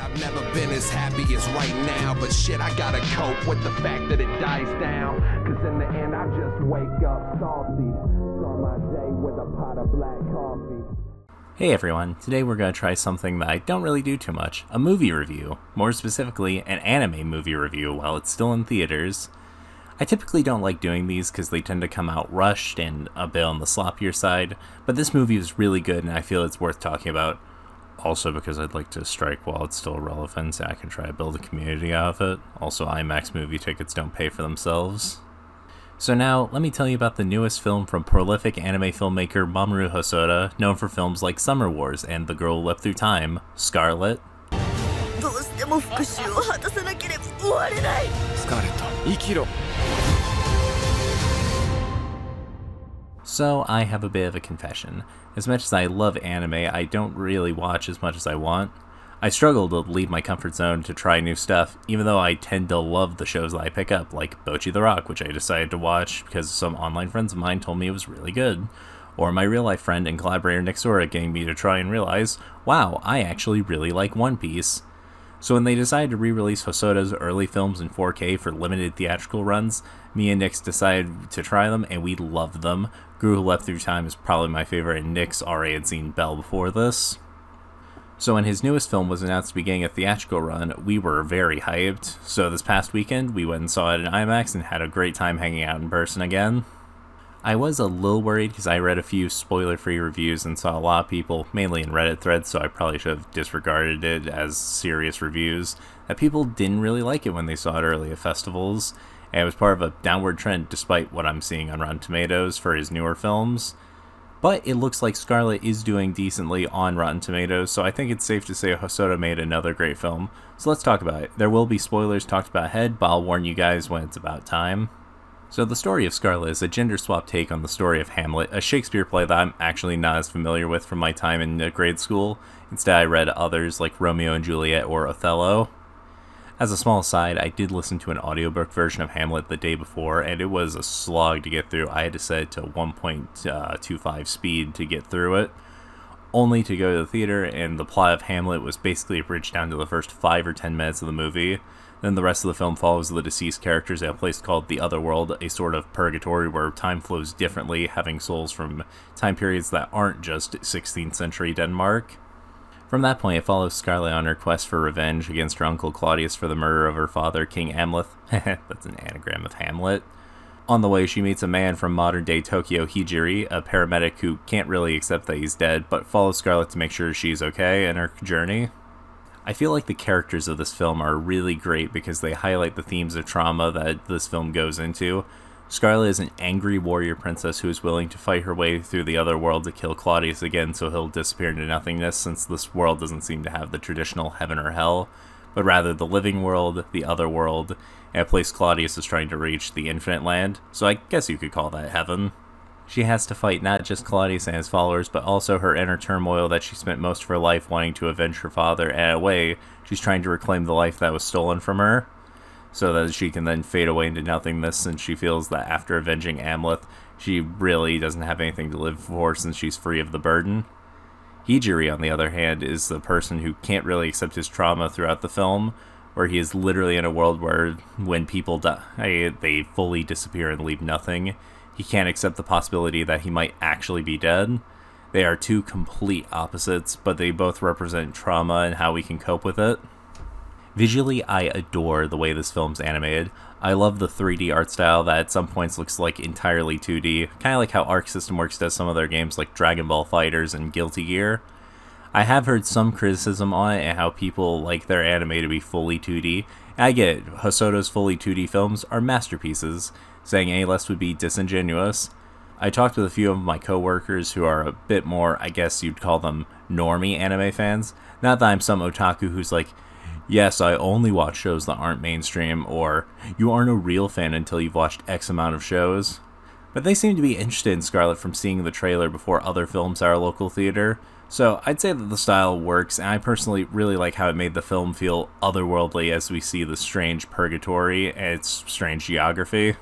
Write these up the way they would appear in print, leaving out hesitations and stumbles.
I've never been as happy as right now, but shit, I gotta cope with the fact that it dies down. Cause in the end, I just wake up salty, start my day with a pot of black coffee. Hey everyone, today we're going to try something that I don't really do too much, a movie review. More specifically, an anime movie review while it's still in theaters. I typically don't like doing these because they tend to come out rushed and a bit on the sloppier side, but this movie is really good and I feel it's worth talking about. Also because I'd like to strike while it's still relevant and I can try to build a community out of it. Also, IMAX movie tickets don't pay for themselves. So now, let me tell you about the newest film from prolific anime filmmaker Mamoru Hosoda, known for films like Summer Wars and The Girl Who Leapt Through Time, Scarlet. So I have a bit of a confession. As much as I love anime, I don't really watch as much as I want. I struggle to leave my comfort zone to try new stuff, even though I tend to love the shows that I pick up, like Bocchi the Rock, which I decided to watch because some online friends of mine told me it was really good. Or my real-life friend and collaborator Nick Sora getting me to try and realize, wow, I actually really like One Piece. So when they decided to re-release Hosoda's early films in 4K for limited theatrical runs, me and Nick decided to try them, and we loved them. Girl Who Leapt Through Time is probably my favorite, and Nick's already had seen Belle before this. So when his newest film was announced to be getting a theatrical run, we were very hyped. So this past weekend, we went and saw it in IMAX and had a great time hanging out in person again. I was a little worried because I read a few spoiler-free reviews and saw a lot of people, mainly in Reddit threads, so I probably should have disregarded it as serious reviews, that people didn't really like it when they saw it early at festivals, and it was part of a downward trend despite what I'm seeing on Rotten Tomatoes for his newer films. But it looks like Scarlet is doing decently on Rotten Tomatoes, so I think it's safe to say Hosoda made another great film. So let's talk about it. There will be spoilers talked about ahead, but I'll warn you guys when it's about time. So the story of Scarlet is a gender-swap take on the story of Hamlet, a Shakespeare play that I'm actually not as familiar with from my time in grade school. Instead, I read others like Romeo and Juliet or Othello. As a small aside, I did listen to an audiobook version of Hamlet the day before, and it was a slog to get through. I had to set it to 1.25 speed to get through it, only to go to the theater, and the plot of Hamlet was basically abridged down to the first 5 or 10 minutes of the movie. Then the rest of the film follows the deceased characters at a place called the Otherworld, a sort of purgatory where time flows differently, having souls from time periods that aren't just 16th century Denmark. From that point, it follows Scarlet on her quest for revenge against her uncle Claudius for the murder of her father, King Amleth. That's an anagram of Hamlet. On the way, she meets a man from modern-day Tokyo, Hijiri, a paramedic who can't really accept that he's dead, but follows Scarlet to make sure she's okay in her journey. I feel like the characters of this film are really great because they highlight the themes of trauma that this film goes into. Scarlet is an angry warrior princess who is willing to fight her way through the other world to kill Claudius again so he'll disappear into nothingness, since this world doesn't seem to have the traditional heaven or hell, but rather the living world, the other world, and a place Claudius is trying to reach, the infinite land, so I guess you could call that heaven. She has to fight not just Claudius and his followers, but also her inner turmoil that she spent most of her life wanting to avenge her father, and in a way, she's trying to reclaim the life that was stolen from her, so that she can then fade away into nothingness, since she feels that after avenging Amleth, she really doesn't have anything to live for since she's free of the burden. Hijiri, on the other hand, is the person who can't really accept his trauma throughout the film, where he is literally in a world where when people die, they fully disappear and leave nothing. He can't accept the possibility that he might actually be dead. They are two complete opposites, but they both represent trauma and how we can cope with it. Visually, I adore the way this film's animated. I love the 3D art style that at some points looks like entirely 2D, kind of like how Arc System Works does some of their games like Dragon Ball FighterZ and Guilty Gear. I have heard some criticism on it and how people like their anime to be fully 2D. I get it, Hosoda's fully 2D films are masterpieces, saying any less would be disingenuous. I talked with a few of my coworkers who are a bit more, I guess you'd call them, normie anime fans. Not that I'm some otaku who's like, yes, I only watch shows that aren't mainstream, or you aren't a real fan until you've watched X amount of shows. But they seem to be interested in Scarlet from seeing the trailer before other films at our local theater, so I'd say that the style works, and I personally really like how it made the film feel otherworldly as we see the strange purgatory and its strange geography.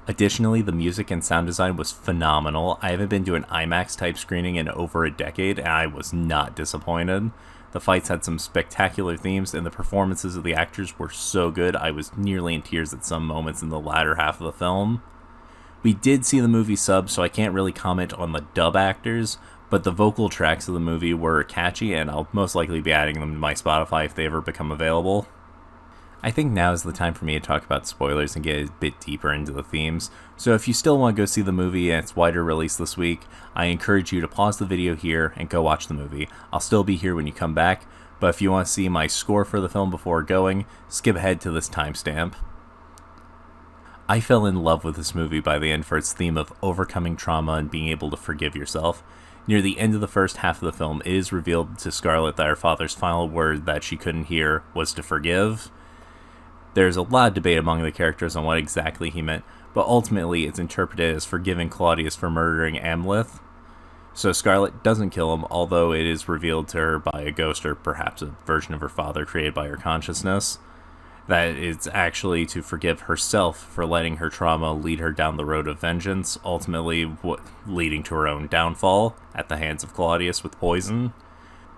Additionally, the music and sound design was phenomenal. I haven't been to an IMAX type screening in over a decade, and I was not disappointed. The fights had some spectacular themes, and the performances of the actors were so good I was nearly in tears at some moments in the latter half of the film. We did see the movie sub, so I can't really comment on the dub actors, but the vocal tracks of the movie were catchy, and I'll most likely be adding them to my Spotify if they ever become available. I think now is the time for me to talk about spoilers and get a bit deeper into the themes, so if you still want to go see the movie and its wider release this week, I encourage you to pause the video here and go watch the movie. I'll still be here when you come back, but if you want to see my score for the film before going, skip ahead to this timestamp. I fell in love with this movie by the end for its theme of overcoming trauma and being able to forgive yourself. Near the end of the first half of the film, it is revealed to Scarlet that her father's final word that she couldn't hear was to forgive. There's a lot of debate among the characters on what exactly he meant, but ultimately it's interpreted as forgiving Claudius for murdering Amleth. So Scarlet doesn't kill him, although it is revealed to her by a ghost or perhaps a version of her father created by her consciousness, that it's actually to forgive herself for letting her trauma lead her down the road of vengeance, ultimately leading to her own downfall at the hands of Claudius with poison.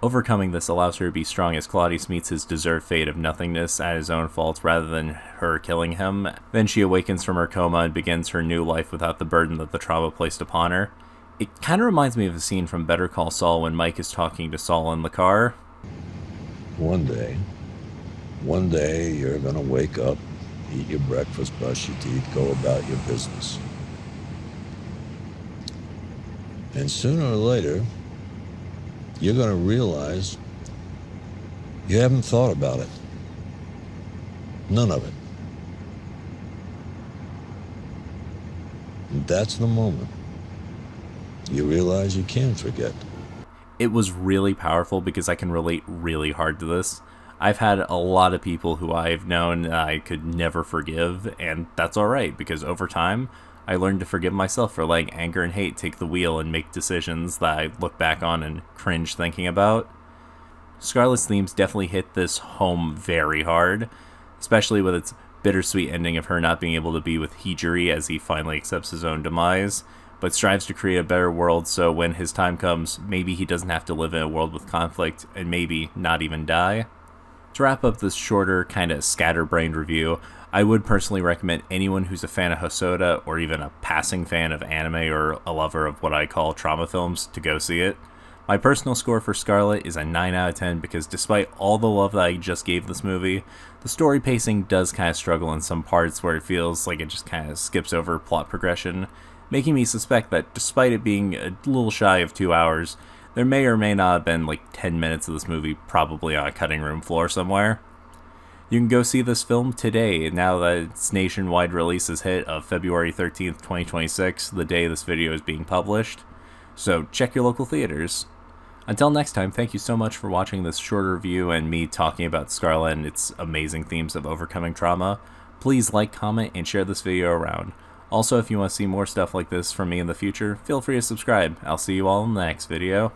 Overcoming this allows her to be strong as Claudius meets his deserved fate of nothingness at his own fault rather than her killing him. Then she awakens from her coma and begins her new life without the burden that the trauma placed upon her. It kind of reminds me of a scene from Better Call Saul when Mike is talking to Saul in the car. One day you're gonna wake up, eat your breakfast, brush your teeth, go about your business. And sooner or later, you're going to realize you haven't thought about it. None of it. And that's the moment you realize you can forget. It was really powerful because I can relate really hard to this. I've had a lot of people who I've known I could never forgive, and that's alright because over time, I learned to forgive myself for letting anger and hate take the wheel and make decisions that I look back on and cringe thinking about. Scarlet's themes definitely hit this home very hard, especially with its bittersweet ending of her not being able to be with Hijiri as he finally accepts his own demise, but strives to create a better world so when his time comes, maybe he doesn't have to live in a world with conflict and maybe not even die. To wrap up this shorter, kind of scatterbrained review, I would personally recommend anyone who's a fan of Hosoda or even a passing fan of anime or a lover of what I call trauma films to go see it. My personal score for Scarlet is a 9 out of 10 because despite all the love that I just gave this movie, the story pacing does kind of struggle in some parts where it feels like it just kind of skips over plot progression, making me suspect that despite it being a little shy of 2 hours, there may or may not have been like 10 minutes of this movie probably on a cutting room floor somewhere. You can go see this film today, now that its nationwide release is hit of February 13th, 2026, the day this video is being published. So check your local theaters. Until next time, thank you so much for watching this shorter review and me talking about Scarlet and its amazing themes of overcoming trauma. Please like, comment, and share this video around. Also, if you want to see more stuff like this from me in the future, feel free to subscribe. I'll see you all in the next video.